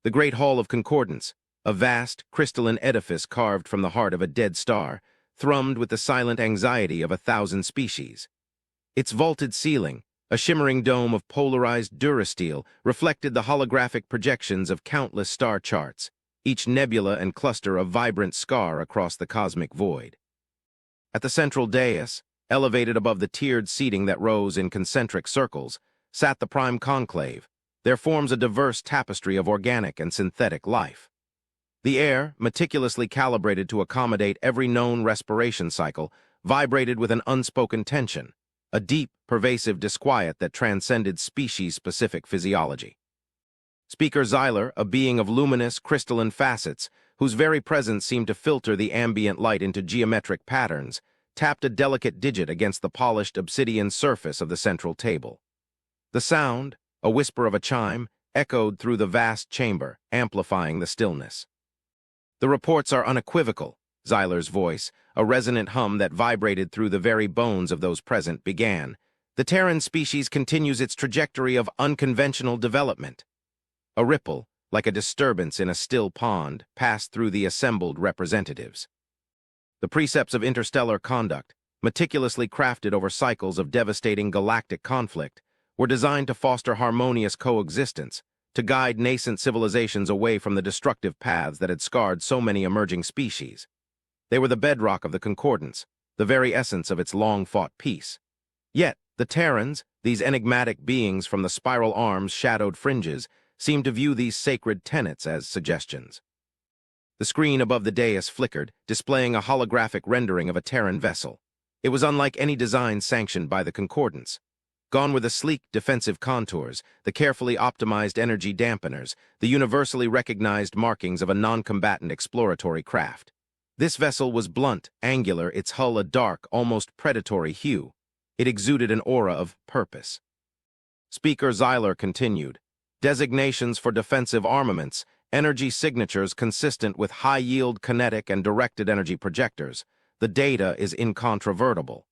The Great Hall of Concordance, a vast, crystalline edifice carved from the heart of a dead star, thrummed with the silent anxiety of 1,000 species. Its vaulted ceiling, a shimmering dome of polarized durasteel, reflected the holographic projections of countless star charts, each nebula and cluster a vibrant scar across the cosmic void. At the central dais, elevated above the tiered seating that rose in concentric circles, sat the prime conclave. There forms a diverse tapestry of organic and synthetic life. The air, meticulously calibrated to accommodate every known respiration cycle, vibrated with an unspoken tension, a deep, pervasive disquiet that transcended species-specific physiology. Speaker Xyler, a being of luminous, crystalline facets, whose very presence seemed to filter the ambient light into geometric patterns, tapped a delicate digit against the polished obsidian surface of the central table. The sound, a whisper of a chime, echoed through the vast chamber, amplifying the stillness. "The reports are unequivocal," Xyler's voice, a resonant hum that vibrated through the very bones of those present, began. "The Terran species continues its trajectory of unconventional development." A ripple, like a disturbance in a still pond, passed through the assembled representatives. The precepts of interstellar conduct, meticulously crafted over cycles of devastating galactic conflict, were designed to foster harmonious coexistence, to guide nascent civilizations away from the destructive paths that had scarred so many emerging species. They were the bedrock of the Concordance, the very essence of its long-fought peace. Yet, the Terrans, these enigmatic beings from the spiral arm's shadowed fringes, seemed to view these sacred tenets as suggestions. The screen above the dais flickered, displaying a holographic rendering of a Terran vessel. It was unlike any design sanctioned by the Concordance. Gone were the sleek, defensive contours, the carefully optimized energy dampeners, the universally recognized markings of a non-combatant exploratory craft. This vessel was blunt, angular, its hull a dark, almost predatory hue. It exuded an aura of purpose. Speaker Xyler continued, "Designations for defensive armaments, energy signatures consistent with high-yield kinetic and directed energy projectors. The data is incontrovertible.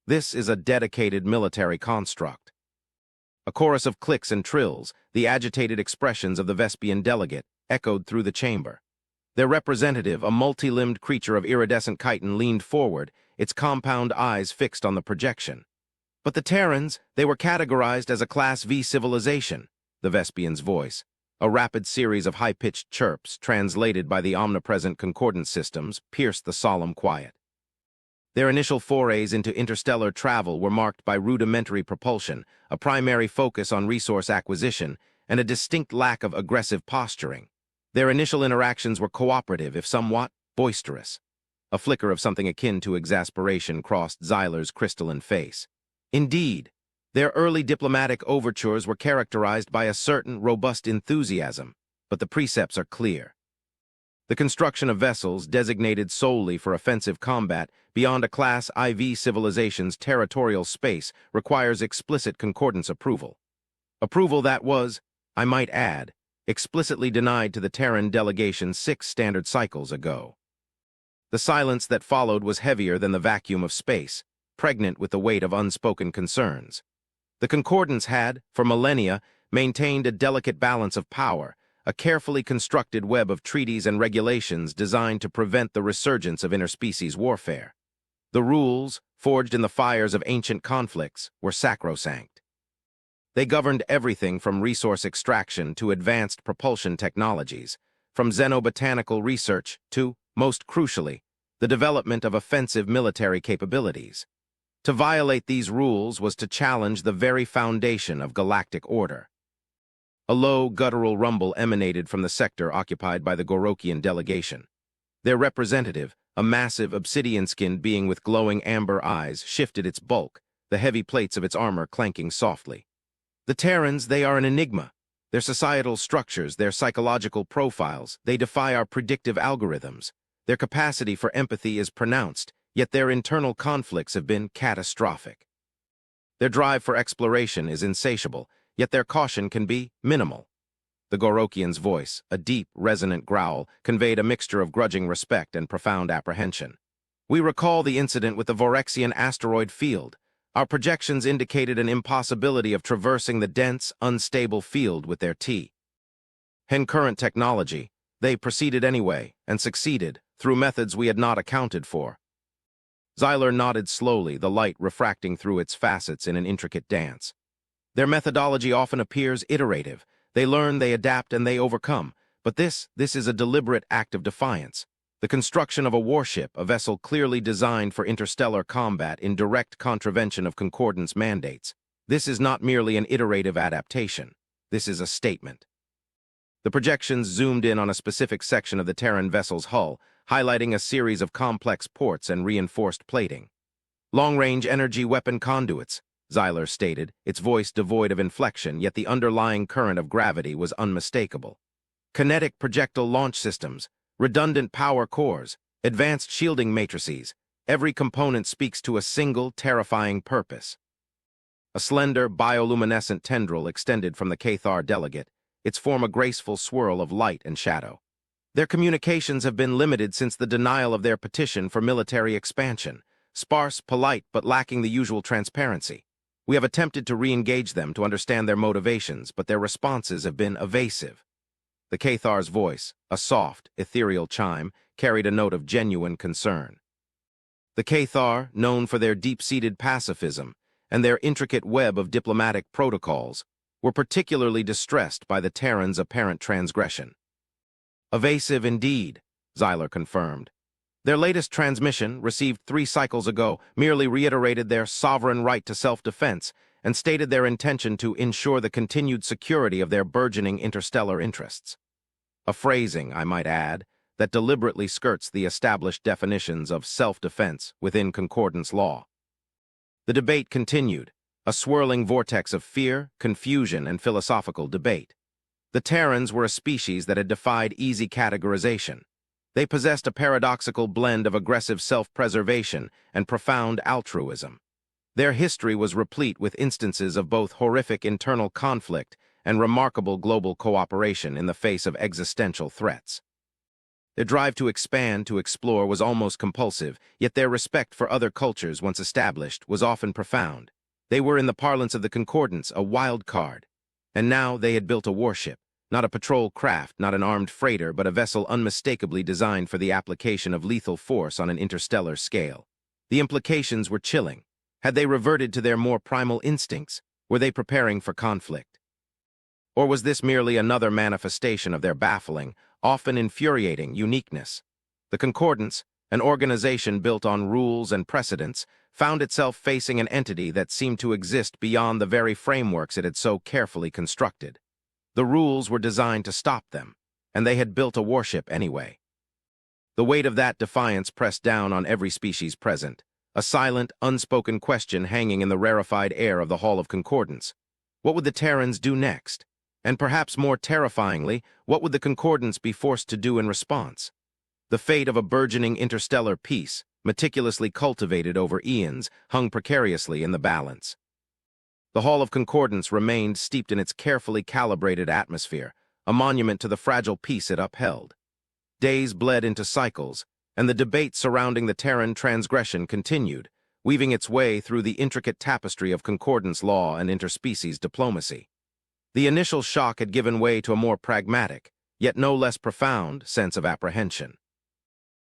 This is a dedicated military construct." A chorus of clicks and trills, the agitated expressions of the Vespian delegate, echoed through the chamber. Their representative, a multi-limbed creature of iridescent chitin, leaned forward, its compound eyes fixed on the projection. "But the Terrans, they were categorized as a Class V civilization," the Vespian's voice, a rapid series of high-pitched chirps, translated by the omnipresent concordance systems, pierced the solemn quiet. Their initial forays into interstellar travel were marked by rudimentary propulsion, a primary focus on resource acquisition, and a distinct lack of aggressive posturing. Their initial interactions were cooperative, if somewhat boisterous. A flicker of something akin to exasperation crossed Xyler's crystalline face. Indeed, their early diplomatic overtures were characterized by a certain robust enthusiasm, but the precepts are clear. The construction of vessels designated solely for offensive combat beyond a Class IV civilization's territorial space requires explicit concordance approval. Approval that was, I might add, explicitly denied to the Terran delegation 6 standard cycles ago. The silence that followed was heavier than the vacuum of space, pregnant with the weight of unspoken concerns. The Concordance had, for millennia, maintained a delicate balance of power, a carefully constructed web of treaties and regulations designed to prevent the resurgence of interspecies warfare. The rules, forged in the fires of ancient conflicts, were sacrosanct. They governed everything from resource extraction to advanced propulsion technologies, from xenobotanical research to, most crucially, the development of offensive military capabilities. To violate these rules was to challenge the very foundation of galactic order. A low, guttural rumble emanated from the sector occupied by the Gorokian delegation. Their representative, a massive obsidian-skinned being with glowing amber eyes, shifted its bulk, the heavy plates of its armor clanking softly. "The Terrans, they are an enigma. Their societal structures, their psychological profiles, they defy our predictive algorithms. Their capacity for empathy is pronounced, yet their internal conflicts have been catastrophic. Their drive for exploration is insatiable, yet their caution can be minimal." The Gorokian's voice, a deep, resonant growl, conveyed a mixture of grudging respect and profound apprehension. "We recall the incident with the Vorexian asteroid field. Our projections indicated an impossibility of traversing the dense, unstable field with their T. In current technology, they proceeded anyway and succeeded through methods we had not accounted for. Xyler nodded slowly, the light refracting through its facets in an intricate dance. Their methodology often appears iterative. They learn, they adapt, and they overcome. But this is a deliberate act of defiance. The construction of a warship, a vessel clearly designed for interstellar combat in direct contravention of Concordance mandates. This is not merely an iterative adaptation. This is a statement. The projections zoomed in on a specific section of the Terran vessel's hull, highlighting a series of complex ports and reinforced plating. Long-range energy weapon conduits, Xyler stated, its voice devoid of inflection, yet the underlying current of gravity was unmistakable. Kinetic projectile launch systems, redundant power cores, advanced shielding matrices, every component speaks to a single, terrifying purpose. A slender, bioluminescent tendril extended from the Cathar delegate, its form a graceful swirl of light and shadow. Their communications have been limited since the denial of their petition for military expansion, sparse, polite, but lacking the usual transparency. We have attempted to re-engage them to understand their motivations, but their responses have been evasive. The Cathar's voice, a soft, ethereal chime, carried a note of genuine concern. The Cathar, known for their deep-seated pacifism and their intricate web of diplomatic protocols, were particularly distressed by the Terran's apparent transgression. Evasive indeed, Xyler confirmed. Their latest transmission, received 3 cycles ago, merely reiterated their sovereign right to self-defense and stated their intention to ensure the continued security of their burgeoning interstellar interests. A phrasing, I might add, that deliberately skirts the established definitions of self-defense within Concordance law. The debate continued, a swirling vortex of fear, confusion, and philosophical debate. The Terrans were a species that had defied easy categorization. They possessed a paradoxical blend of aggressive self-preservation and profound altruism. Their history was replete with instances of both horrific internal conflict and remarkable global cooperation in the face of existential threats. Their drive to expand, to explore, was almost compulsive, yet their respect for other cultures, once established, was often profound. They were, in the parlance of the Concordance, a wild card. And now they had built a warship, not a patrol craft, not an armed freighter, but a vessel unmistakably designed for the application of lethal force on an interstellar scale. The implications were chilling. Had they reverted to their more primal instincts? Were they preparing for conflict? Or was this merely another manifestation of their baffling, often infuriating uniqueness? The Concordance, an organization built on rules and precedents, found itself facing an entity that seemed to exist beyond the very frameworks it had so carefully constructed. The rules were designed to stop them, and they had built a warship anyway. The weight of that defiance pressed down on every species present, a silent, unspoken question hanging in the rarefied air of the Hall of Concordance. What would the Terrans do next? And perhaps more terrifyingly, what would the Concordance be forced to do in response? The fate of a burgeoning interstellar peace, meticulously cultivated over eons, hung precariously in the balance. The Hall of Concordance remained steeped in its carefully calibrated atmosphere, a monument to the fragile peace it upheld. Days bled into cycles, and the debate surrounding the Terran transgression continued, weaving its way through the intricate tapestry of Concordance law and interspecies diplomacy. The initial shock had given way to a more pragmatic, yet no less profound, sense of apprehension.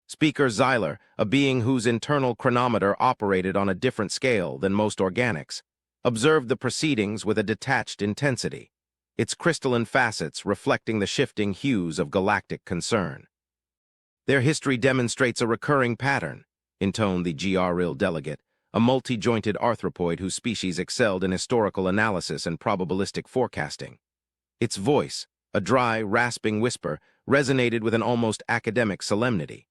Speaker Xyler, a being whose internal chronometer operated on a different scale than most organics, observed the proceedings with a detached intensity, its crystalline facets reflecting the shifting hues of galactic concern. Their history demonstrates a recurring pattern, intoned the GRIL delegate, a multi-jointed arthropoid whose species excelled in historical analysis and probabilistic forecasting. Its voice, a dry, rasping whisper, resonated with an almost academic solemnity.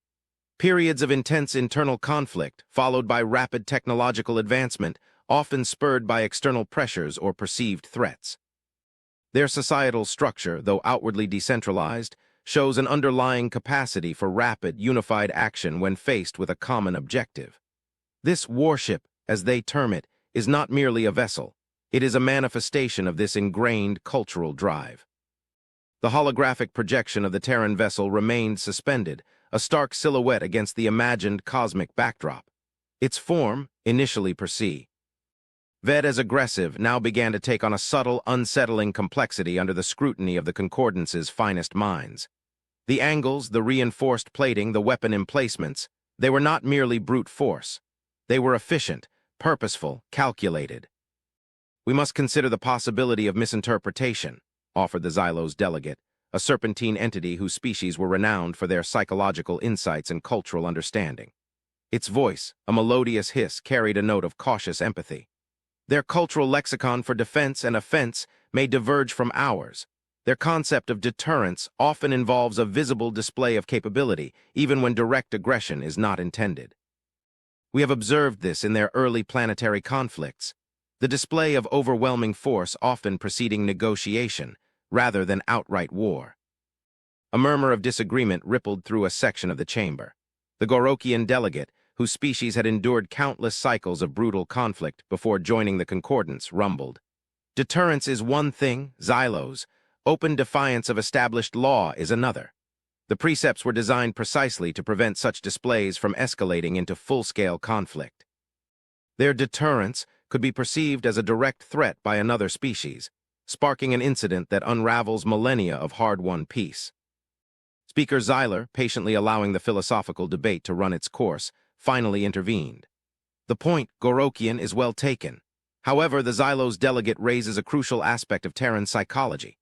Periods of intense internal conflict, followed by rapid technological advancement, often spurred by external pressures or perceived threats. Their societal structure, though outwardly decentralized, shows an underlying capacity for rapid, unified action when faced with a common objective. This warship, as they term it, is not merely a vessel. It is a manifestation of this ingrained cultural drive. The holographic projection of the Terran vessel remained suspended, a stark silhouette against the imagined cosmic backdrop. Its form, initially perceived, Ved as aggressive now began to take on a subtle, unsettling complexity under the scrutiny of the Concordance's finest minds. The angles, the reinforced plating, the weapon emplacements, they were not merely brute force. They were efficient, purposeful, calculated. "We must consider the possibility of misinterpretation," offered the Xylos delegate, a serpentine entity whose species were renowned for their psychological insights and cultural understanding. Its voice, a melodious hiss, carried a note of cautious empathy. "Their cultural lexicon for defense and offense may diverge from ours. Their concept of deterrence often involves a visible display of capability, even when direct aggression is not intended. We have observed this in their early planetary conflicts, the display of overwhelming force often preceding negotiation, rather than outright war." A murmur of disagreement rippled through a section of the chamber. The Gorokian delegate, whose species had endured countless cycles of brutal conflict before joining the Concordance, rumbled. "Deterrence is one thing, Xylos. Open defiance of established law is another. The precepts were designed precisely to prevent such displays from escalating into full-scale conflict. Their deterrence could be perceived as a direct threat by another species, sparking an incident that unravels millennia of hard-won peace." Speaker Xyler, patiently allowing the philosophical debate to run its course, finally intervened. "The point, Gorokian, is well taken. However, the Xylos delegate raises a crucial aspect of Terran psychology.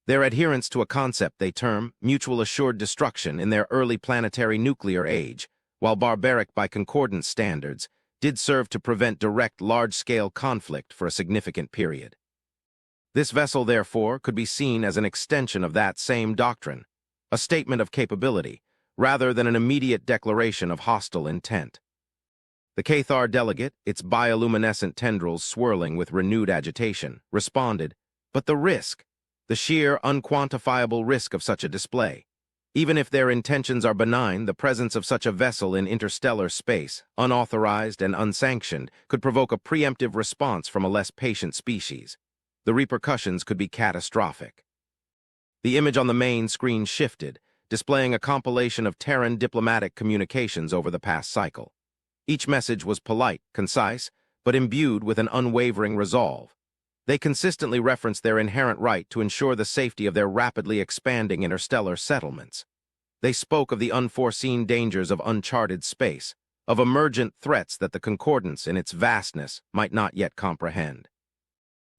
Their adherence to a concept they term mutual assured destruction in their early planetary nuclear age, while barbaric by Concordance standards, did serve to prevent direct large-scale conflict for a significant period. This vessel, therefore, could be seen as an extension of that same doctrine, a statement of capability, rather than an immediate declaration of hostile intent." The Cathar delegate, its bioluminescent tendrils swirling with renewed agitation, responded, "But the risk, the sheer, unquantifiable risk of such a display. Even if their intentions are benign, the presence of such a vessel in interstellar space, unauthorized and unsanctioned, could provoke a preemptive response from a less patient species. The repercussions could be catastrophic." The image on the main screen shifted, displaying a compilation of Terran diplomatic communications over the past cycle. Each message was polite, concise, but imbued with an unwavering resolve. They consistently referenced their inherent right to ensure the safety of their rapidly expanding interstellar settlements. They spoke of the unforeseen dangers of uncharted space, of emergent threats that the Concordance in its vastness might not yet comprehend.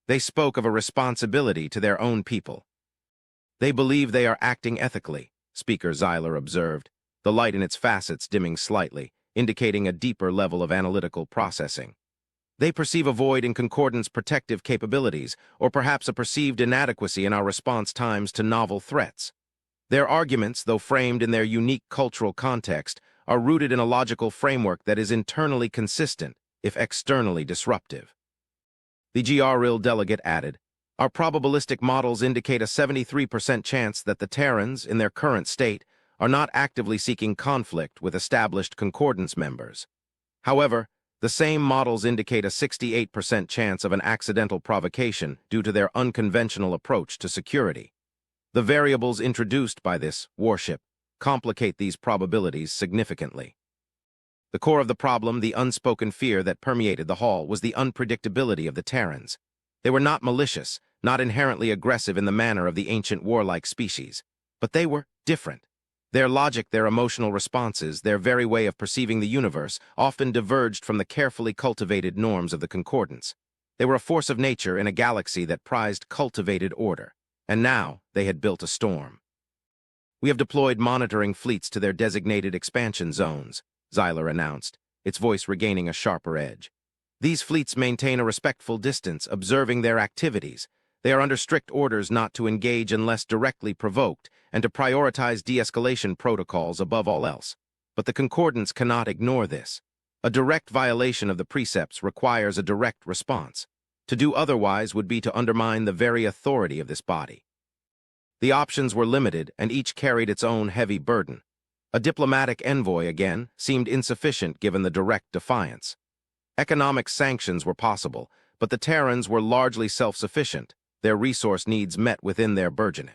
They spoke of a responsibility to their own people. "They believe they are acting ethically," Speaker Xyler observed, the light in its facets dimming slightly, indicating a deeper level of analytical processing. "They perceive a void in Concordance protective capabilities, or perhaps a perceived inadequacy in our response times to novel threats. Their arguments, though framed in their unique cultural context, are rooted in a logical framework that is internally consistent, if externally disruptive." The GRIL delegate added, "Our probabilistic models indicate a 73% chance that the Terrans, in their current state, are not actively seeking conflict with established Concordance members. However, the same models indicate a 68% chance of an accidental provocation due to their unconventional approach to security. The variables introduced by this Warship complicate these probabilities significantly." The core of the problem, the unspoken fear that permeated the hall, was the unpredictability of the Terrans. They were not malicious, not inherently aggressive in the manner of the ancient warlike species, but they were different. Their logic, their emotional responses, their very way of perceiving the universe often diverged from the carefully cultivated norms of the Concordance. They were a force of nature in a galaxy that prized cultivated order, and now they had built a storm. "We have deployed monitoring fleets to their designated expansion zones," Xyler announced, its voice regaining a sharper edge. "These fleets maintain a respectful distance, observing their activities. They are under strict orders not to engage unless directly provoked, and to prioritize de-escalation protocols above all else. But the Concordance cannot ignore this. A direct violation of the precepts requires a direct response. To do otherwise would be to undermine the very authority of this body." The options were limited, and each carried its own heavy burden. A diplomatic envoy, again, seemed insufficient given the direct defiance. Economic sanctions were possible, but the Terrans were largely self-sufficient, their resource needs met within their burgeoning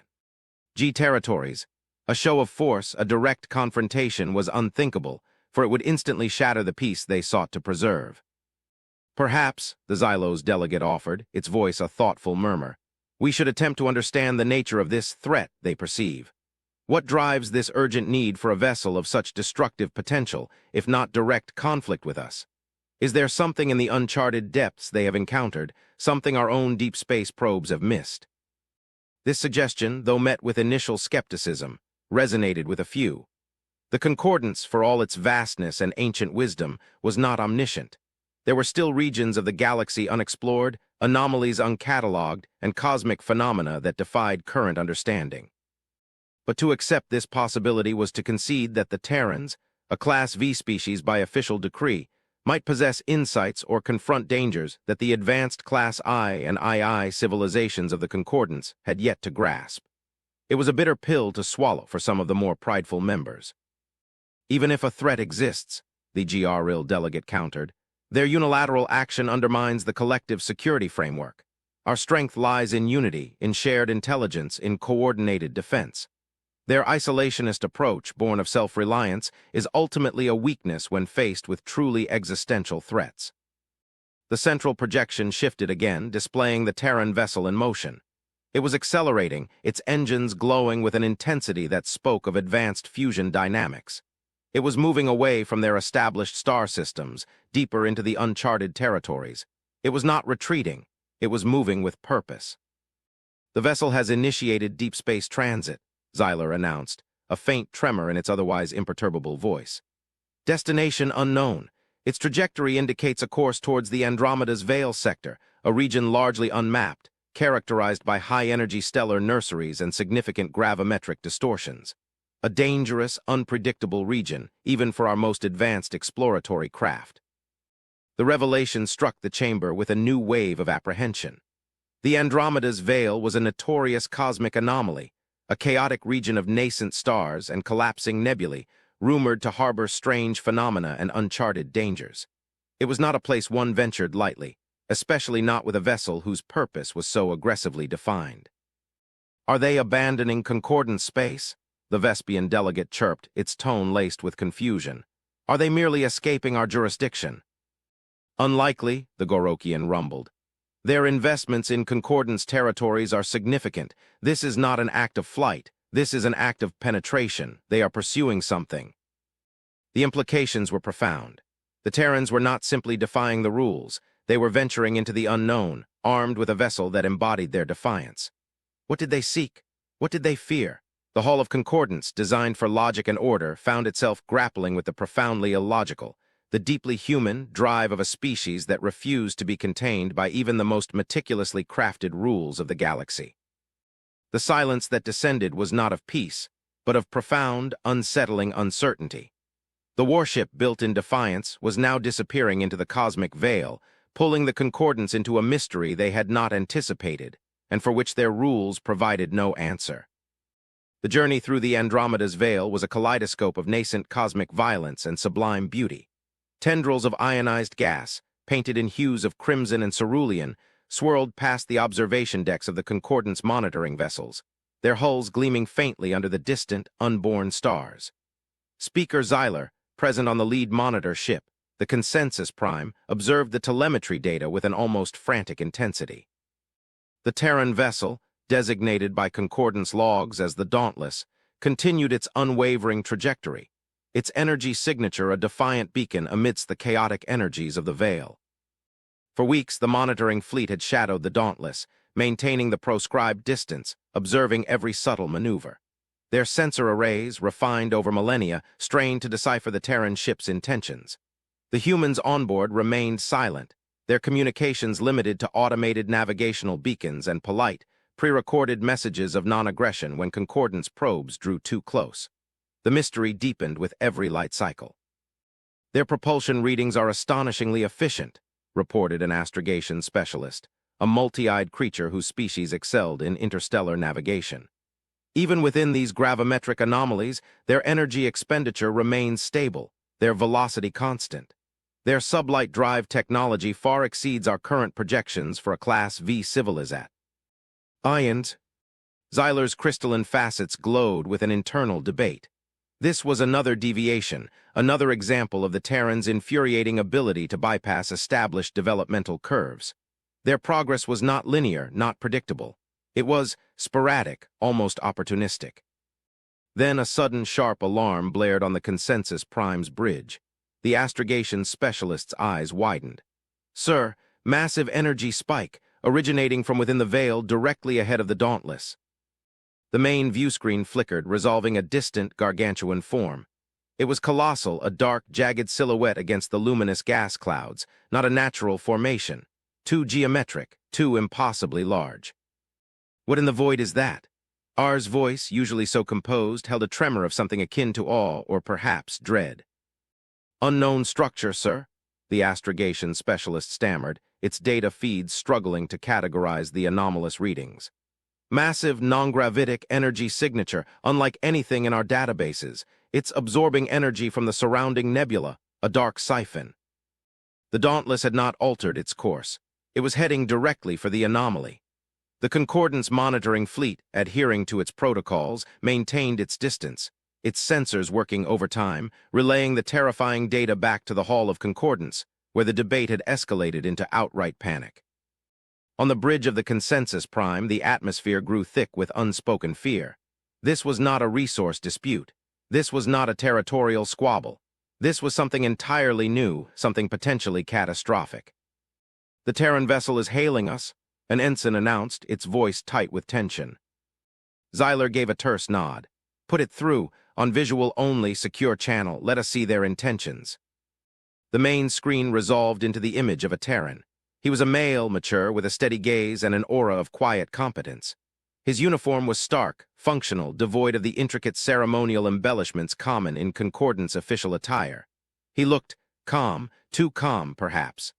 territories. A show of force, a direct confrontation, was unthinkable, for it would instantly shatter the peace they sought to preserve. Perhaps, the Xylo's delegate offered, its voice a thoughtful murmur, we should attempt to understand the nature of this threat they perceive. What drives this urgent need for a vessel of such destructive potential, if not direct conflict with us? Is there something in the uncharted depths they have encountered, something our own deep space probes have missed? This suggestion, though met with initial skepticism, resonated with a few. The Concordance, for all its vastness and ancient wisdom, was not omniscient. There were still regions of the galaxy unexplored, anomalies uncatalogued, and cosmic phenomena that defied current understanding. But to accept this possibility was to concede that the Terrans, a Class V species by official decree, might possess insights or confront dangers that the advanced Class I and II civilizations of the Concordance had yet to grasp. It was a bitter pill to swallow for some of the more prideful members. Even if a threat exists, the GRIL delegate countered, their unilateral action undermines the collective security framework. Our strength lies in unity, in shared intelligence, in coordinated defense. Their isolationist approach, born of self-reliance, is ultimately a weakness when faced with truly existential threats. The central projection shifted again, displaying the Terran vessel in motion. It was accelerating, its engines glowing with an intensity that spoke of advanced fusion dynamics. It was moving away from their established star systems, deeper into the uncharted territories. It was not retreating, it was moving with purpose. The vessel has initiated deep space transit, Xyler announced, a faint tremor in its otherwise imperturbable voice. Destination unknown. Its trajectory indicates a course towards the Andromeda's Veil sector, a region largely unmapped, characterized by high-energy stellar nurseries and significant gravimetric distortions. A dangerous, unpredictable region, even for our most advanced exploratory craft. The revelation struck the chamber with a new wave of apprehension. The Andromeda's Veil was a notorious cosmic anomaly, a chaotic region of nascent stars and collapsing nebulae, rumored to harbor strange phenomena and uncharted dangers. It was not a place one ventured lightly, especially not with a vessel whose purpose was so aggressively defined. Are they abandoning Concordance space? The Vespian delegate chirped, its tone laced with confusion. Are they merely escaping our jurisdiction? Unlikely, the Gorokian rumbled. Their investments in Concordance territories are significant. This is not an act of flight. This is an act of penetration. They are pursuing something. The implications were profound. The Terrans were not simply defying the rules. They were venturing into the unknown, armed with a vessel that embodied their defiance. What did they seek? What did they fear? The Hall of Concordance, designed for logic and order, found itself grappling with the profoundly illogical, the deeply human drive of a species that refused to be contained by even the most meticulously crafted rules of the galaxy. The silence that descended was not of peace, but of profound, unsettling uncertainty. The warship built in defiance was now disappearing into the cosmic veil, pulling the Concordance into a mystery they had not anticipated, and for which their rules provided no answer. The journey through the Andromeda's Veil was a kaleidoscope of nascent cosmic violence and sublime beauty. Tendrils of ionized gas, painted in hues of crimson and cerulean, swirled past the observation decks of the Concordance monitoring vessels, their hulls gleaming faintly under the distant, unborn stars. Speaker Xyler, present on the lead monitor ship, the Consensus Prime, observed the telemetry data with an almost frantic intensity. The Terran vessel, designated by Concordance logs as the Dauntless, continued its unwavering trajectory, its energy signature a defiant beacon amidst the chaotic energies of the Veil. For weeks, the monitoring fleet had shadowed the Dauntless, maintaining the proscribed distance, observing every subtle maneuver. Their sensor arrays, refined over millennia, strained to decipher the Terran ship's intentions. The humans on board remained silent, their communications limited to automated navigational beacons and polite, pre-recorded messages of non-aggression when Concordance probes drew too close. The mystery deepened with every light cycle. Their propulsion readings are astonishingly efficient, reported an astrogation specialist, a multi-eyed creature whose species excelled in interstellar navigation. Even within these gravimetric anomalies, their energy expenditure remains stable, their velocity constant. Their sublight drive technology far exceeds our current projections for a Class V civilizat. Ions. Xyler's crystalline facets glowed with an internal debate. This was another deviation, another example of the Terrans' infuriating ability to bypass established developmental curves. Their progress was not linear, not predictable. It was sporadic, almost opportunistic. Then a sudden sharp alarm blared on the Consensus Prime's bridge. The astrogation specialist's eyes widened. "Sir, massive energy spike, originating from within the veil directly ahead of the Dauntless." The main viewscreen flickered, resolving a distant, gargantuan form. It was colossal, a dark, jagged silhouette against the luminous gas clouds, not a natural formation. Too geometric, too impossibly large. "What in the void is that?" R's voice, usually so composed, held a tremor of something akin to awe or perhaps dread. "Unknown structure, sir," the astrogation specialist stammered, its data feeds struggling to categorize the anomalous readings. "Massive non-gravitic energy signature, unlike anything in our databases. It's absorbing energy from the surrounding nebula, a dark siphon." The Dauntless had not altered its course. It was heading directly for the anomaly. The Concordance monitoring fleet, adhering to its protocols, maintained its distance, its sensors working overtime, relaying the terrifying data back to the Hall of Concordance, where the debate had escalated into outright panic. On the bridge of the Consensus Prime, the atmosphere grew thick with unspoken fear. This was not a resource dispute. This was not a territorial squabble. This was something entirely new, something potentially catastrophic. "The Terran vessel is hailing us," an ensign announced, its voice tight with tension. Xyler gave a terse nod. "Put it through, on visual only, secure channel. Let us see their intentions." The main screen resolved into the image of a Terran. He was a male, mature, with a steady gaze and an aura of quiet competence. His uniform was stark, functional, devoid of the intricate ceremonial embellishments common in Concordance official attire. He looked calm, too calm, perhaps.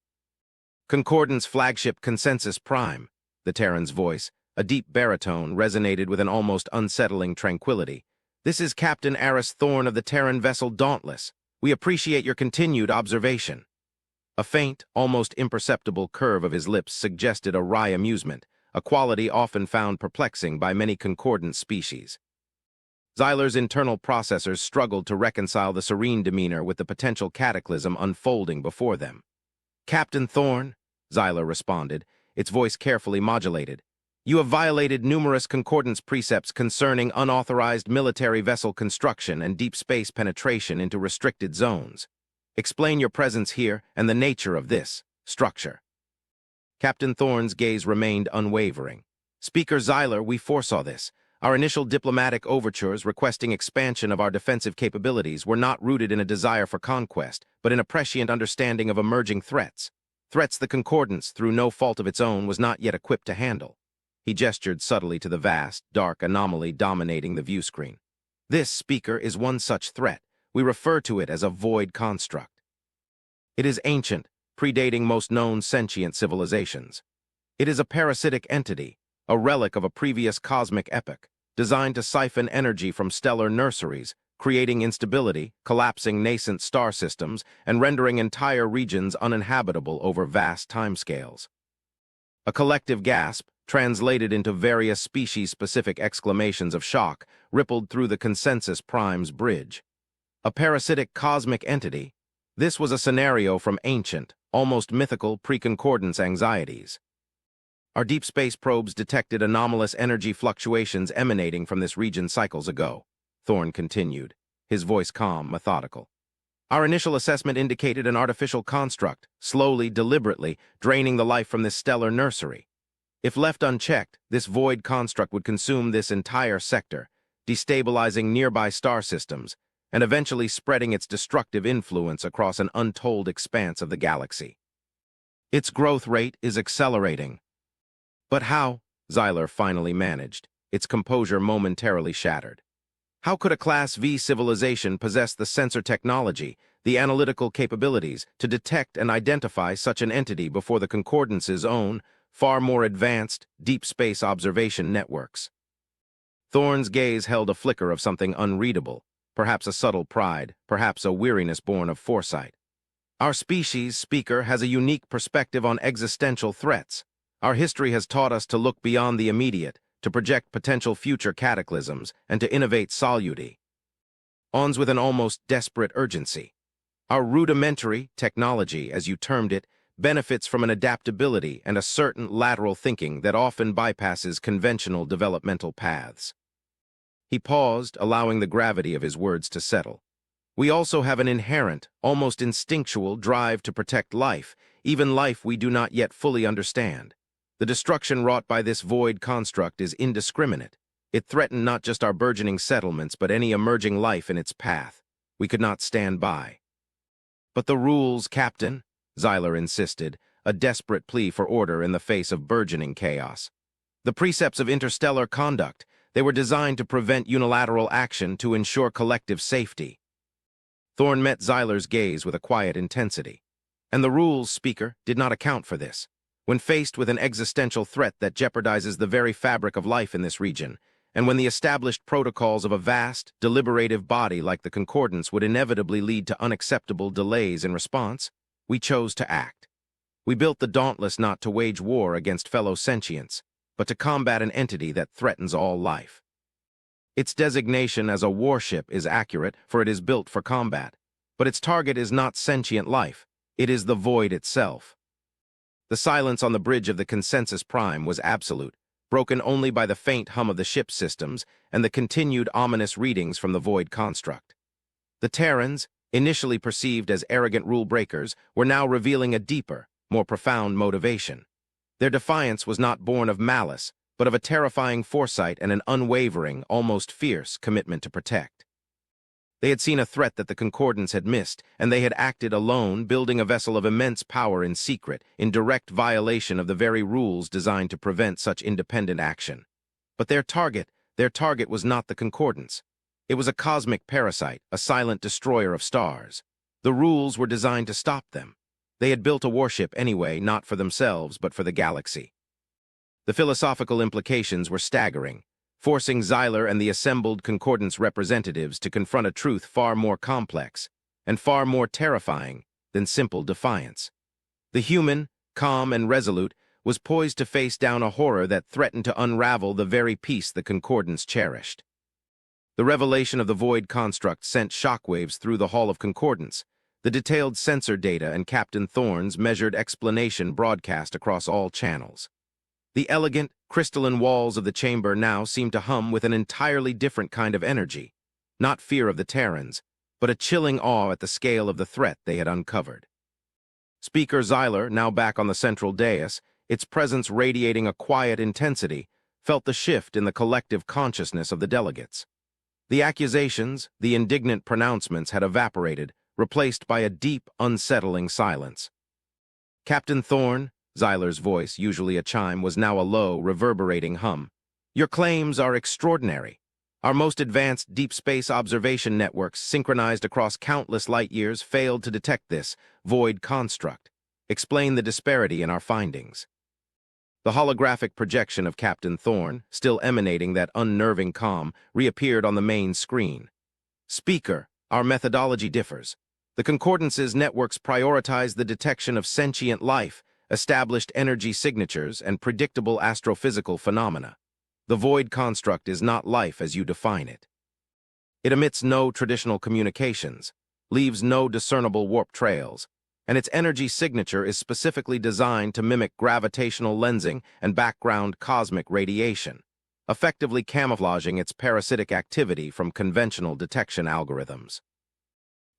"Concordance flagship Consensus Prime," the Terran's voice, a deep baritone, resonated with an almost unsettling tranquility. "This is Captain Aris Thorne of the Terran vessel Dauntless. We appreciate your continued observation." A faint, almost imperceptible curve of his lips suggested a wry amusement, a quality often found perplexing by many concordant species. Xyler's internal processors struggled to reconcile the serene demeanor with the potential cataclysm unfolding before them. "Captain Thorne," Xyler responded, its voice carefully modulated, "you have violated numerous concordance precepts concerning unauthorized military vessel construction and deep space penetration into restricted zones. Explain your presence here and the nature of this structure." Captain Thorne's gaze remained unwavering. "Speaker Xyler, we foresaw this. Our initial diplomatic overtures requesting expansion of our defensive capabilities were not rooted in a desire for conquest, but in a prescient understanding of emerging threats. Threats the Concordance, through no fault of its own, was not yet equipped to handle." He gestured subtly to the vast, dark anomaly dominating the viewscreen. "This, Speaker, is one such threat. We refer to it as a void construct. It is ancient, predating most known sentient civilizations. It is a parasitic entity, a relic of a previous cosmic epoch, designed to siphon energy from stellar nurseries, creating instability, collapsing nascent star systems, and rendering entire regions uninhabitable over vast timescales." A collective gasp, translated into various species-specific exclamations of shock, rippled through the Consensus Prime's bridge. A parasitic cosmic entity? This was a scenario from ancient, almost mythical pre-concordance anxieties. "Our deep space probes detected anomalous energy fluctuations emanating from this region cycles ago," Thorne continued, his voice calm, methodical. "Our initial assessment indicated an artificial construct, slowly, deliberately, draining the life from this stellar nursery. If left unchecked, this void construct would consume this entire sector, destabilizing nearby star systems, and eventually spreading its destructive influence across an untold expanse of the galaxy. Its growth rate is accelerating." "But how?" Xyler finally managed, its composure momentarily shattered. "How could a Class V civilization possess the sensor technology, the analytical capabilities, to detect and identify such an entity before the Concordance's own, far more advanced, deep space observation networks?" Thorne's gaze held a flicker of something unreadable, perhaps a subtle pride, perhaps a weariness born of foresight. "Our species, Speaker, has a unique perspective on existential threats. Our history has taught us to look beyond the immediate, to project potential future cataclysms, and to innovate solidly." ons with an almost desperate urgency. Our rudimentary technology, as you termed it, benefits from an adaptability and a certain lateral thinking that often bypasses conventional developmental paths. He paused, allowing the gravity of his words to settle. We also have an inherent, almost instinctual drive to protect life, even life we do not yet fully understand. The destruction wrought by this void construct is indiscriminate. It threatened not just our burgeoning settlements, but any emerging life in its path. We could not stand by. But the rules, Captain, Xyler insisted, a desperate plea for order in the face of burgeoning chaos. The precepts of interstellar conduct, they were designed to prevent unilateral action to ensure collective safety. Thorn met Xyler's gaze with a quiet intensity. And the rules, Speaker, did not account for this. When faced with an existential threat that jeopardizes the very fabric of life in this region, and when the established protocols of a vast, deliberative body like the Concordance would inevitably lead to unacceptable delays in response, we chose to act. We built the Dauntless not to wage war against fellow sentients, but to combat an entity that threatens all life. Its designation as a warship is accurate, for it is built for combat, but its target is not sentient life, it is the void itself. The silence on the bridge of the Consensus Prime was absolute, broken only by the faint hum of the ship's systems and the continued ominous readings from the void construct. The Terrans, initially perceived as arrogant rule breakers, were now revealing a deeper, more profound motivation. Their defiance was not born of malice, but of a terrifying foresight and an unwavering, almost fierce, commitment to protect. They had seen a threat that the Concordance had missed, and they had acted alone, building a vessel of immense power in secret, in direct violation of the very rules designed to prevent such independent action. But their target was not the Concordance. It was a cosmic parasite, a silent destroyer of stars. The rules were designed to stop them. They had built a warship anyway, not for themselves, but for the galaxy. The philosophical implications were staggering, forcing Xyler and the assembled Concordance representatives to confront a truth far more complex and far more terrifying than simple defiance. The human, calm and resolute, was poised to face down a horror that threatened to unravel the very peace the Concordance cherished. The revelation of the void construct sent shockwaves through the Hall of Concordance. The detailed sensor data and Captain Thorn's measured explanation broadcast across all channels. The elegant, crystalline walls of the chamber now seemed to hum with an entirely different kind of energy, not fear of the Terrans, but a chilling awe at the scale of the threat they had uncovered. Speaker Xyler, now back on the central dais, its presence radiating a quiet intensity, felt the shift in the collective consciousness of the delegates. The accusations, the indignant pronouncements had evaporated, replaced by a deep, unsettling silence. Captain Thorn, Xyler's voice, usually a chime, was now a low, reverberating hum. Your claims are extraordinary. Our most advanced deep space observation networks, synchronized across countless light years, failed to detect this void construct. Explain the disparity in our findings. The holographic projection of Captain Thorn, still emanating that unnerving calm, reappeared on the main screen. Speaker, our methodology differs. The Concordance's networks prioritize the detection of sentient life, established energy signatures, and predictable astrophysical phenomena. The void construct is not life as you define it. It emits no traditional communications, leaves no discernible warp trails, and its energy signature is specifically designed to mimic gravitational lensing and background cosmic radiation, effectively camouflaging its parasitic activity from conventional detection algorithms.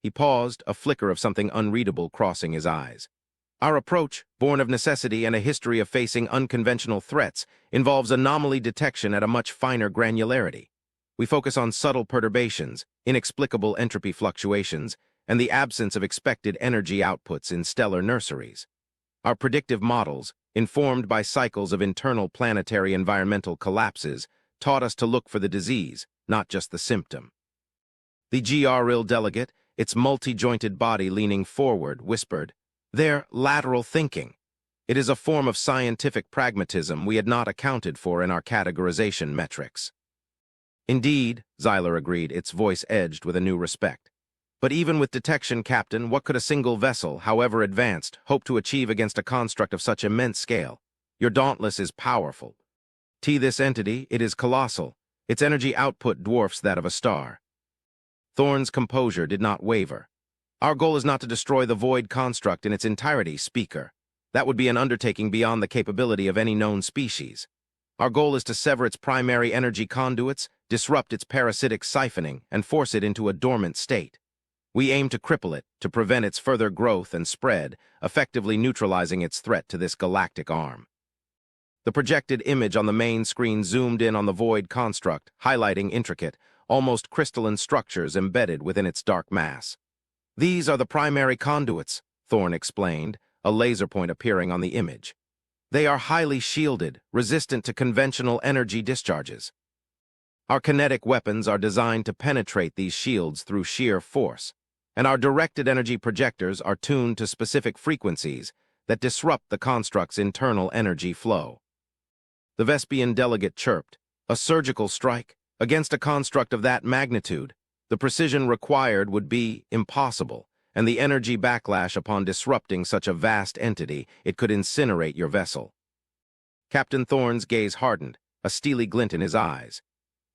He paused, a flicker of something unreadable crossing his eyes. Our approach, born of necessity and a history of facing unconventional threats, involves anomaly detection at a much finer granularity. We focus on subtle perturbations, inexplicable entropy fluctuations, and the absence of expected energy outputs in stellar nurseries. Our predictive models, informed by cycles of internal planetary environmental collapses, taught us to look for the disease, not just the symptom. The GRIL delegate, its multi-jointed body leaning forward, whispered, "Their lateral thinking. It is a form of scientific pragmatism we had not accounted for in our categorization metrics." Indeed, Xyler agreed, its voice edged with a new respect. But even with detection, Captain, what could a single vessel, however advanced, hope to achieve against a construct of such immense scale? Your Dauntless is powerful. This entity, it is colossal. Its energy output dwarfs that of a star. Thorne's composure did not waver. Our goal is not to destroy the void construct in its entirety, Speaker. That would be an undertaking beyond the capability of any known species. Our goal is to sever its primary energy conduits, disrupt its parasitic siphoning, and force it into a dormant state. We aim to cripple it, to prevent its further growth and spread, effectively neutralizing its threat to this galactic arm. The projected image on the main screen zoomed in on the void construct, highlighting intricate, almost crystalline structures embedded within its dark mass. These are the primary conduits, Thorne explained, a laser point appearing on the image. They are highly shielded, resistant to conventional energy discharges. Our kinetic weapons are designed to penetrate these shields through sheer force, and our directed energy projectors are tuned to specific frequencies that disrupt the construct's internal energy flow. The Vespian delegate chirped, "A surgical strike? Against a construct of that magnitude, the precision required would be impossible, and the energy backlash upon disrupting such a vast entity, it could incinerate your vessel." Captain Thorne's gaze hardened, a steely glint in his eyes.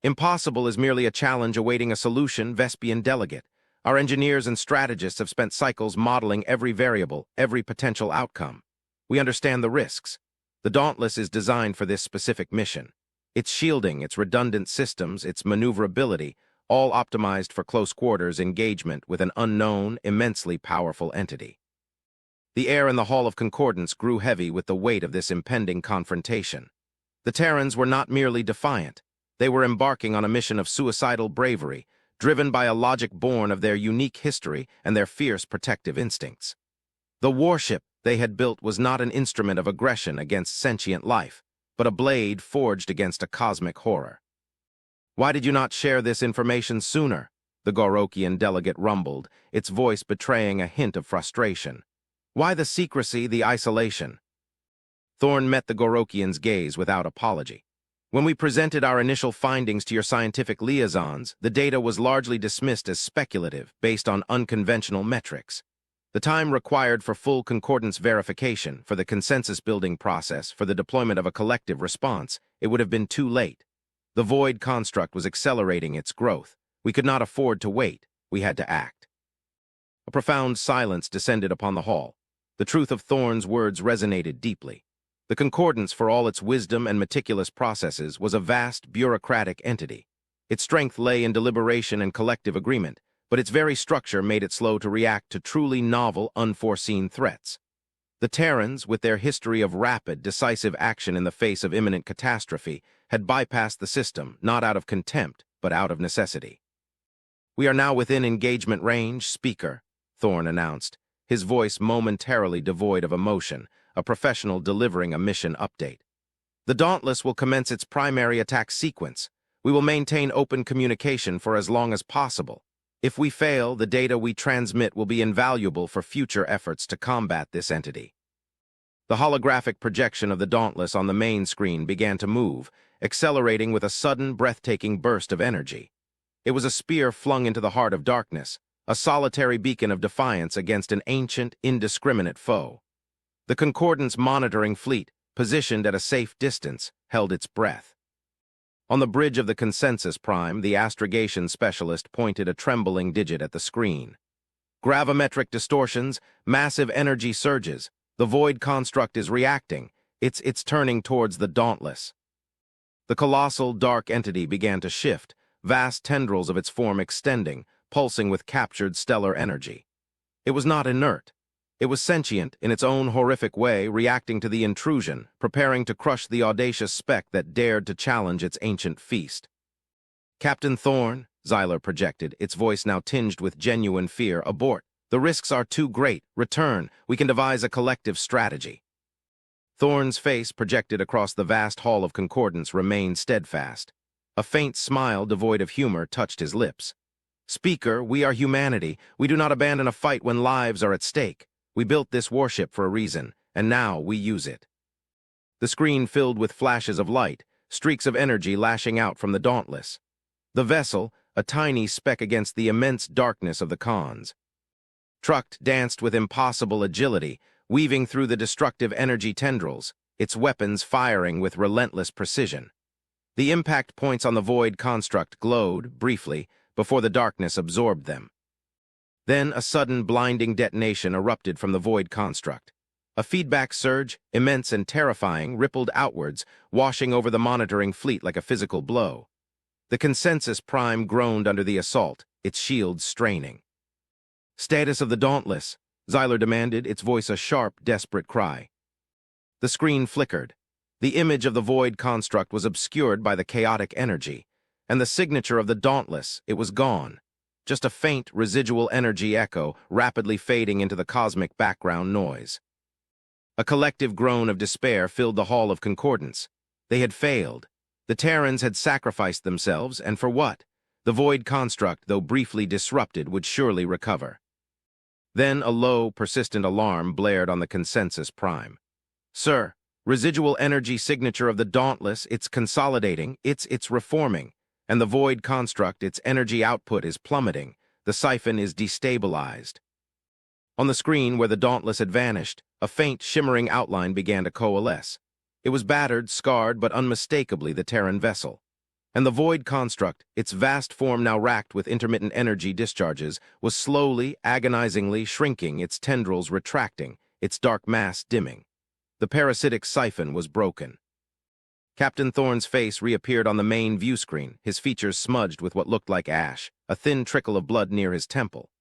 "Impossible is merely a challenge awaiting a solution, Vespian delegate. Our engineers and strategists have spent cycles modeling every variable, every potential outcome. We understand the risks. The Dauntless is designed for this specific mission. Its shielding, its redundant systems, its maneuverability, all optimized for close quarters engagement with an unknown, immensely powerful entity." The air in the Hall of Concordance grew heavy with the weight of this impending confrontation. The Terrans were not merely defiant. They were embarking on a mission of suicidal bravery, driven by a logic born of their unique history and their fierce protective instincts. The warship they had built was not an instrument of aggression against sentient life, but a blade forged against a cosmic horror. "Why did you not share this information sooner?" the Gorokian delegate rumbled, its voice betraying a hint of frustration. "Why the secrecy, the isolation?" Thorne met the Gorokian's gaze without apology. "When we presented our initial findings to your scientific liaisons, the data was largely dismissed as speculative, based on unconventional metrics. The time required for full concordance verification, for the consensus-building process, for the deployment of a collective response, it would have been too late. The void construct was accelerating its growth. We could not afford to wait. We had to act." A profound silence descended upon the hall. The truth of Thorne's words resonated deeply. The Concordance, for all its wisdom and meticulous processes, was a vast, bureaucratic entity. Its strength lay in deliberation and collective agreement, but its very structure made it slow to react to truly novel, unforeseen threats. The Terrans, with their history of rapid, decisive action in the face of imminent catastrophe, had bypassed the system, not out of contempt, but out of necessity. "We are now within engagement range, Speaker," Thorne announced, his voice momentarily devoid of emotion, a professional delivering a mission update. "The Dauntless will commence its primary attack sequence. We will maintain open communication for as long as possible. If we fail, the data we transmit will be invaluable for future efforts to combat this entity." The holographic projection of the Dauntless on the main screen began to move, accelerating with a sudden, breathtaking burst of energy. It was a spear flung into the heart of darkness, a solitary beacon of defiance against an ancient, indiscriminate foe. The Concordance monitoring fleet, positioned at a safe distance, held its breath. On the bridge of the Consensus Prime, the astrogation specialist pointed a trembling digit at the screen. "Gravimetric distortions, massive energy surges. The void construct is reacting. It's turning towards the Dauntless." The colossal, dark entity began to shift, vast tendrils of its form extending, pulsing with captured stellar energy. It was not inert. It was sentient in its own horrific way, reacting to the intrusion, preparing to crush the audacious speck that dared to challenge its ancient feast. "Captain Thorne," Xyler projected, its voice now tinged with genuine fear, "abort. The risks are too great. Return. We can devise a collective strategy." Thorne's face, projected across the vast hall of Concordance, remained steadfast. A faint smile devoid of humor touched his lips. "Speaker, we are humanity. We do not abandon a fight when lives are at stake. We built this warship for a reason, and now we use it." The screen filled with flashes of light, streaks of energy lashing out from the Dauntless. The vessel, a tiny speck against the immense darkness of the Cons. Trucked, danced with impossible agility, weaving through the destructive energy tendrils, its weapons firing with relentless precision. The impact points on the void construct glowed, briefly, before the darkness absorbed them. Then a sudden blinding detonation erupted from the void construct. A feedback surge, immense and terrifying, rippled outwards, washing over the monitoring fleet like a physical blow. The consensus prime groaned under the assault, its shields straining. "Status of the Dauntless," Xyler demanded, its voice a sharp, desperate cry. The screen flickered. The image of the void construct was obscured by the chaotic energy, and the signature of the Dauntless, it was gone. Just a faint, residual energy echo, rapidly fading into the cosmic background noise. A collective groan of despair filled the Hall of Concordance. They had failed. The Terrans had sacrificed themselves, and for what? The void construct, though briefly disrupted, would surely recover. Then a low, persistent alarm blared on the consensus prime. "Sir, residual energy signature of the Dauntless, it's consolidating, it's reforming. And the void construct, its energy output is plummeting. The siphon is destabilized." On the screen where the Dauntless had vanished, a faint, shimmering outline began to coalesce. It was battered, scarred, but unmistakably the Terran vessel. And the void construct, its vast form now racked with intermittent energy discharges, was slowly, agonizingly shrinking, its tendrils retracting, its dark mass dimming. The parasitic siphon was broken. Captain Thorne's face reappeared on the main view screen, his features smudged with what looked like ash, a thin trickle of blood near his temple.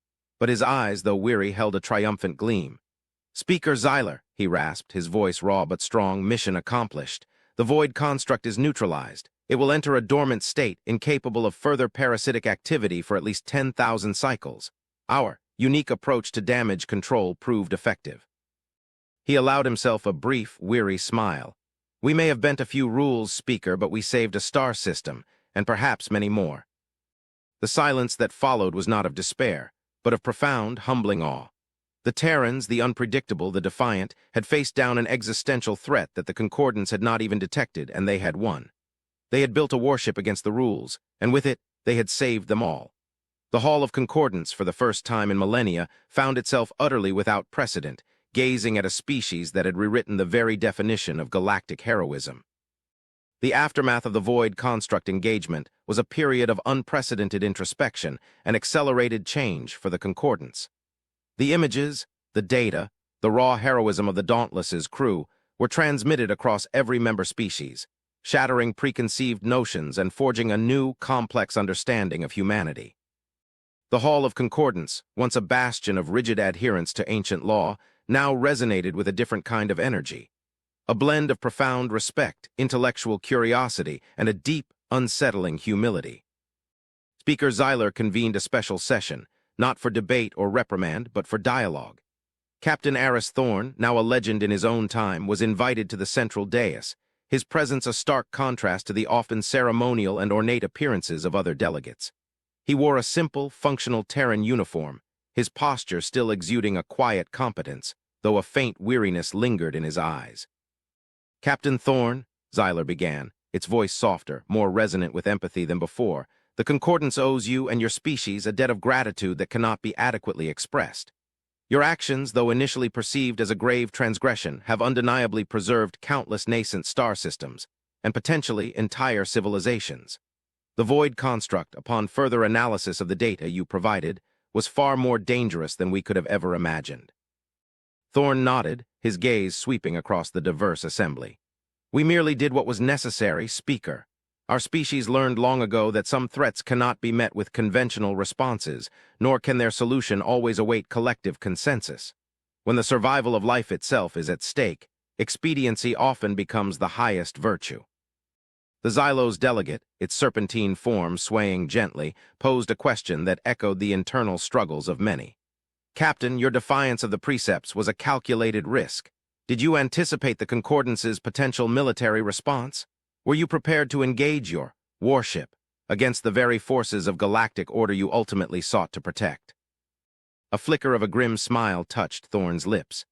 But his eyes, though weary, held a triumphant gleam. "Speaker Xyler," he rasped, his voice raw but strong, "mission accomplished. The void construct is neutralized. It will enter a dormant state, incapable of further parasitic activity for at least 10,000 cycles. Our unique approach to damage control proved effective." He allowed himself a brief, weary smile. "We may have bent a few rules, Speaker, but we saved a star system, and perhaps many more." The silence that followed was not of despair, but of profound, humbling awe. The Terrans, the unpredictable, the defiant, had faced down an existential threat that the Concordance had not even detected, and they had won. They had built a warship against the rules, and with it, they had saved them all. The Hall of Concordance, for the first time in millennia, found itself utterly without precedent, gazing at a species that had rewritten the very definition of galactic heroism. The aftermath of the void construct engagement was a period of unprecedented introspection and accelerated change for the Concordance. The images, the data, the raw heroism of the Dauntless's crew were transmitted across every member species, shattering preconceived notions and forging a new, complex understanding of humanity. The Hall of Concordance, once a bastion of rigid adherence to ancient law, now resonated with a different kind of energy. A blend of profound respect, intellectual curiosity, and a deep, unsettling humility. Speaker Xyler convened a special session, not for debate or reprimand, but for dialogue. Captain Aris Thorne, now a legend in his own time, was invited to the central dais, his presence a stark contrast to the often ceremonial and ornate appearances of other delegates. He wore a simple, functional Terran uniform, his posture still exuding a quiet competence, though a faint weariness lingered in his eyes. "Captain Thorne," Xyler began, its voice softer, more resonant with empathy than before, "the Concordance owes you and your species a debt of gratitude that cannot be adequately expressed. Your actions, though initially perceived as a grave transgression, have undeniably preserved countless nascent star systems, and potentially entire civilizations. The void construct, upon further analysis of the data you provided, was far more dangerous than we could have ever imagined." Thorne nodded, his gaze sweeping across the diverse assembly. "We merely did what was necessary, Speaker. Our species learned long ago that some threats cannot be met with conventional responses, nor can their solution always await collective consensus. When the survival of life itself is at stake, expediency often becomes the highest virtue." The Xylo's delegate, its serpentine form swaying gently, posed a question that echoed the internal struggles of many. "Captain, your defiance of the precepts was a calculated risk. Did you anticipate the Concordance's potential military response? Were you prepared to engage your warship against the very forces of galactic order you ultimately sought to protect?" A flicker of a grim smile touched Thorne's lips.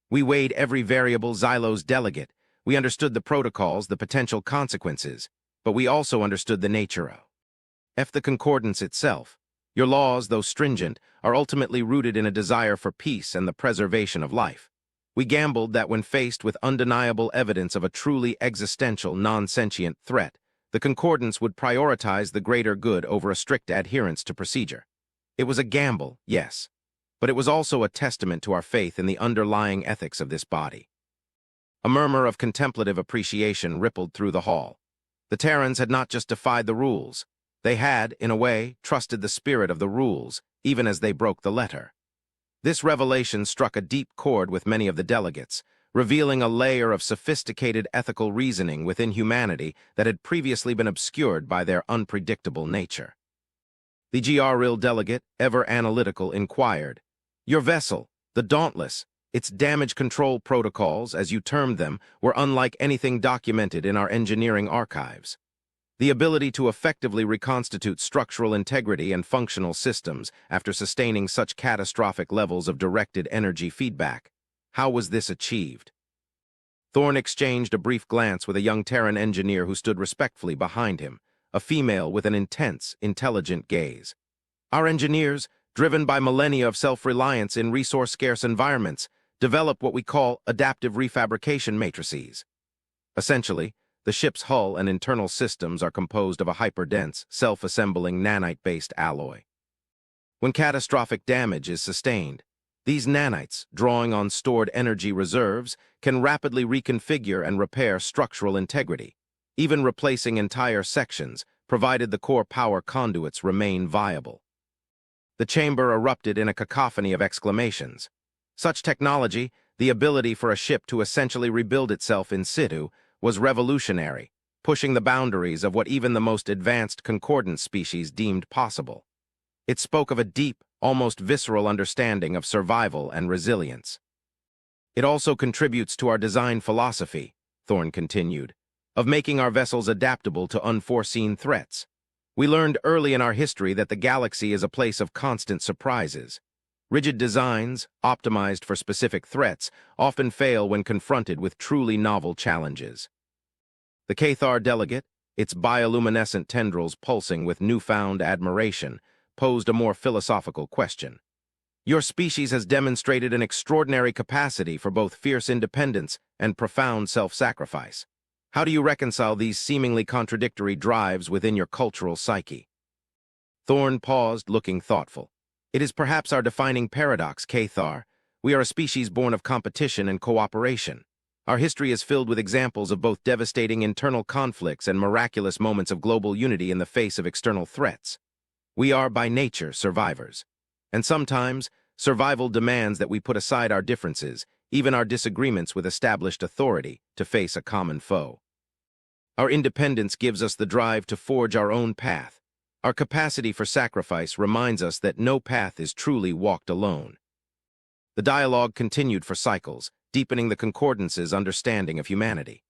"We weighed every variable, Xylo's delegate. We understood the protocols, the potential consequences, but we also understood the nature of the Concordance itself. Your laws, though stringent, are ultimately rooted in a desire for peace and the preservation of life. We gambled that when faced with undeniable evidence of a truly existential, non-sentient threat, The concordance would prioritize the greater good over a strict adherence to procedure. It was a gamble, yes, but it was also a testament to our faith in the underlying ethics of this body. A murmur of contemplative appreciation rippled through the hall. The Terrans had not just defied the rules. They had, in a way, trusted the spirit of the rules, even as they broke the letter. This revelation struck a deep chord with many of the delegates, revealing a layer of sophisticated ethical reasoning within humanity that had previously been obscured by their unpredictable nature. The GRIL delegate, ever analytical, inquired, "Your vessel, the Dauntless, its damage control protocols, as you termed them, were unlike anything documented in our engineering archives. The ability to effectively reconstitute structural integrity and functional systems after sustaining such catastrophic levels of directed energy feedback. How was this achieved?" Thorne exchanged a brief glance with a young Terran engineer who stood respectfully behind him, a female with an intense, intelligent gaze. "Our engineers, driven by millennia of self-reliance in resource-scarce environments, develop what we call adaptive refabrication matrices. Essentially, the ship's hull and internal systems are composed of a hyperdense, self-assembling nanite-based alloy. When catastrophic damage is sustained, these nanites, drawing on stored energy reserves, can rapidly reconfigure and repair structural integrity, even replacing entire sections, provided the core power conduits remain viable." The chamber erupted in a cacophony of exclamations. Such technology, the ability for a ship to essentially rebuild itself in situ, was revolutionary, pushing the boundaries of what even the most advanced concordance species deemed possible. It spoke of a deep, almost visceral understanding of survival and resilience. "It also contributes to our design philosophy," Thorne continued, "of making our vessels adaptable to unforeseen threats. We learned early in our history that the galaxy is a place of constant surprises. Rigid designs, optimized for specific threats, often fail when confronted with truly novel challenges." The Cathar delegate, its bioluminescent tendrils pulsing with newfound admiration, posed a more philosophical question. "Your species has demonstrated an extraordinary capacity for both fierce independence and profound self-sacrifice. How do you reconcile these seemingly contradictory drives within your cultural psyche?" Thorne paused, looking thoughtful. "It is perhaps our defining paradox, Cathar. We are a species born of competition and cooperation. Our history is filled with examples of both devastating internal conflicts and miraculous moments of global unity in the face of external threats. We are, by nature, survivors. And sometimes, survival demands that we put aside our differences, even our disagreements with established authority, to face a common foe. Our independence gives us the drive to forge our own path. Our capacity for sacrifice reminds us that no path is truly walked alone." The dialogue continued for cycles, deepening the concordance's understanding of humanity.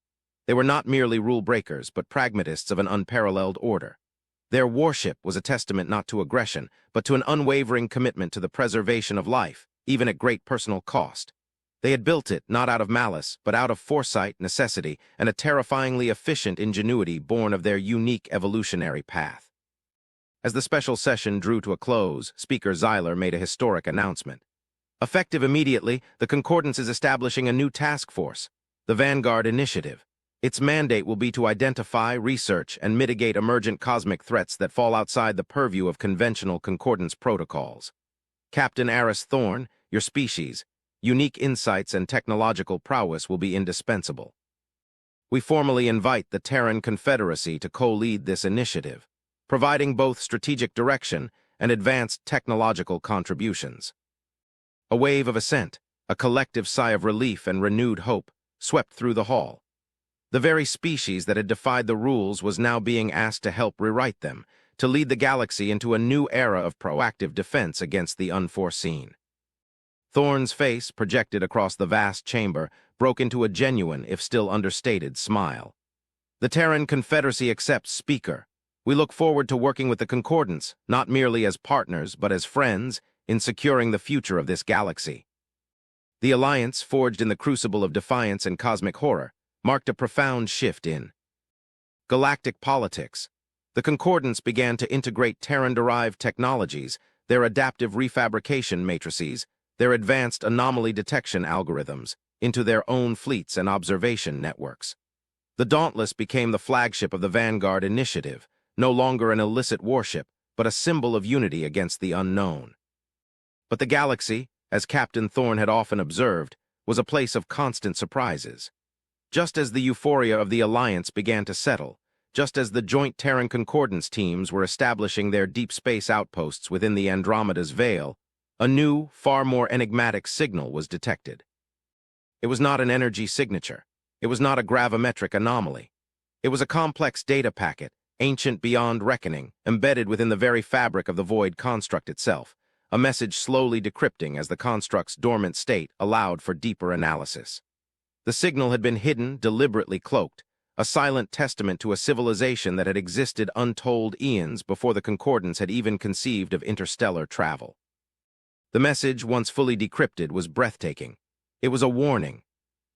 They were not merely rule breakers, but pragmatists of an unparalleled order. Their warship was a testament not to aggression, but to an unwavering commitment to the preservation of life, even at great personal cost. They had built it not out of malice, but out of foresight, necessity, and a terrifyingly efficient ingenuity born of their unique evolutionary path. As the special session drew to a close, Speaker Zyler made a historic announcement. "Effective immediately, the Concordance is establishing a new task force, the Vanguard Initiative. Its mandate will be to identify, research, and mitigate emergent cosmic threats that fall outside the purview of conventional Concordance protocols. Captain Aris Thorne, your species, unique insights and technological prowess will be indispensable. We formally invite the Terran Confederacy to co-lead this initiative, providing both strategic direction and advanced technological contributions." A wave of assent, a collective sigh of relief and renewed hope, swept through the hall. The very species that had defied the rules was now being asked to help rewrite them, to lead the galaxy into a new era of proactive defense against the unforeseen. Thorne's face, projected across the vast chamber, broke into a genuine, if still understated, smile. "The Terran Confederacy accepts, Speaker. We look forward to working with the Concordance, not merely as partners, but as friends, in securing the future of this galaxy." The alliance, forged in the crucible of defiance and cosmic horror, marked a profound shift in galactic politics. The Concordance began to integrate Terran-derived technologies, their adaptive refabrication matrices, their advanced anomaly detection algorithms, into their own fleets and observation networks. The Dauntless became the flagship of the Vanguard Initiative, no longer an illicit warship, but a symbol of unity against the unknown. But the galaxy, as Captain Thorne had often observed, was a place of constant surprises. Just as the euphoria of the Alliance began to settle, just as the joint Terran Concordance teams were establishing their deep space outposts within the Andromeda's veil, a new, far more enigmatic signal was detected. It was not an energy signature. It was not a gravimetric anomaly. It was a complex data packet, ancient beyond reckoning, embedded within the very fabric of the void construct itself, a message slowly decrypting as the construct's dormant state allowed for deeper analysis. The signal had been hidden, deliberately cloaked, a silent testament to a civilization that had existed untold eons before the Concordance had even conceived of interstellar travel. The message, once fully decrypted, was breathtaking. It was a warning.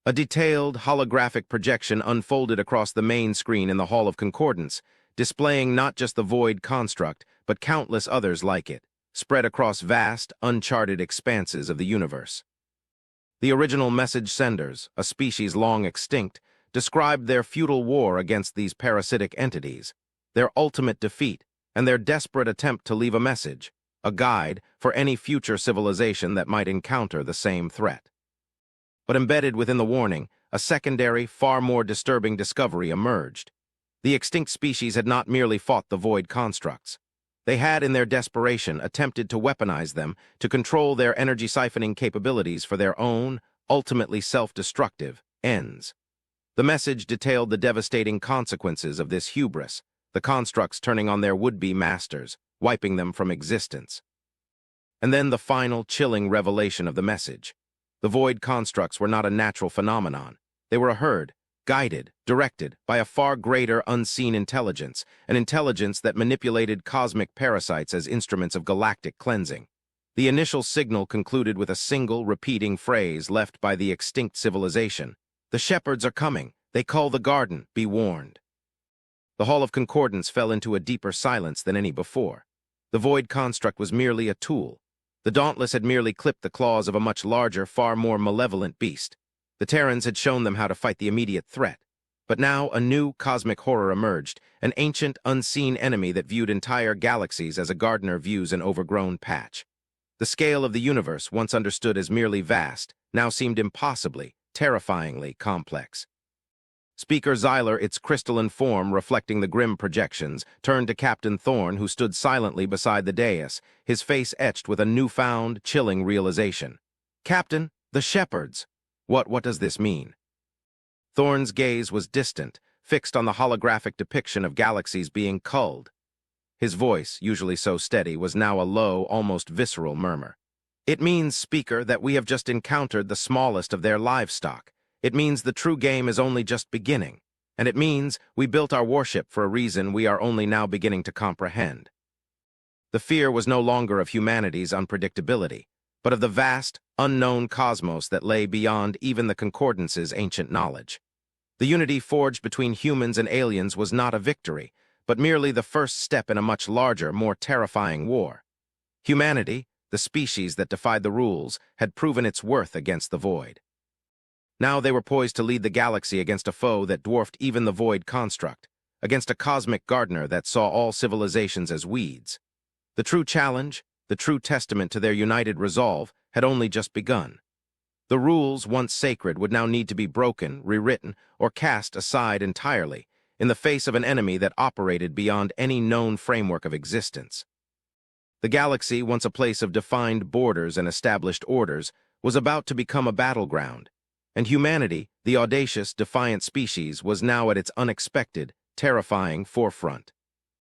A detailed, holographic projection unfolded across the main screen in the Hall of Concordance, displaying not just the void construct, but countless others like it, spread across vast, uncharted expanses of the universe. The original message senders, a species long extinct, described their futile war against these parasitic entities, their ultimate defeat, and their desperate attempt to leave a message, a guide for any future civilization that might encounter the same threat. But embedded within the warning, a secondary, far more disturbing discovery emerged. The extinct species had not merely fought the void constructs. They had, in their desperation, attempted to weaponize them to control their energy siphoning capabilities for their own, ultimately self-destructive, ends. The message detailed the devastating consequences of this hubris, the constructs turning on their would-be masters, wiping them from existence. And then the final, chilling revelation of the message. The void constructs were not a natural phenomenon. They were a herd, guided, directed by a far greater unseen intelligence, an intelligence that manipulated cosmic parasites as instruments of galactic cleansing. The initial signal concluded with a single, repeating phrase left by the extinct civilization. "The shepherds are coming. They call the garden. Be warned." The Hall of Concordance fell into a deeper silence than any before. The void construct was merely a tool. The Dauntless had merely clipped the claws of a much larger, far more malevolent beast. The Terrans had shown them how to fight the immediate threat. But now a new cosmic horror emerged, an ancient, unseen enemy that viewed entire galaxies as a gardener views an overgrown patch. The scale of the universe, once understood as merely vast, now seemed impossibly, terrifyingly complex. Speaker Xyler, its crystalline form reflecting the grim projections, turned to Captain Thorne, who stood silently beside the dais, his face etched with a newfound, chilling realization. "Captain, the shepherds! What does this mean?" Thorne's gaze was distant, fixed on the holographic depiction of galaxies being culled. His voice, usually so steady, was now a low, almost visceral murmur. "It means, Speaker, that we have just encountered the smallest of their livestock. It means the true game is only just beginning. And it means we built our warship for a reason we are only now beginning to comprehend." The fear was no longer of humanity's unpredictability, but of the vast, unknown cosmos that lay beyond even the Concordance's ancient knowledge. The unity forged between humans and aliens was not a victory, but merely the first step in a much larger, more terrifying war. Humanity, the species that defied the rules, had proven its worth against the void. Now they were poised to lead the galaxy against a foe that dwarfed even the void construct, against a cosmic gardener that saw all civilizations as weeds. The true challenge, the true testament to their united resolve, had only just begun. The rules, once sacred, would now need to be broken, rewritten, or cast aside entirely, in the face of an enemy that operated beyond any known framework of existence. The galaxy, once a place of defined borders and established orders, was about to become a battleground. And humanity, the audacious, defiant species, was now at its unexpected, terrifying forefront.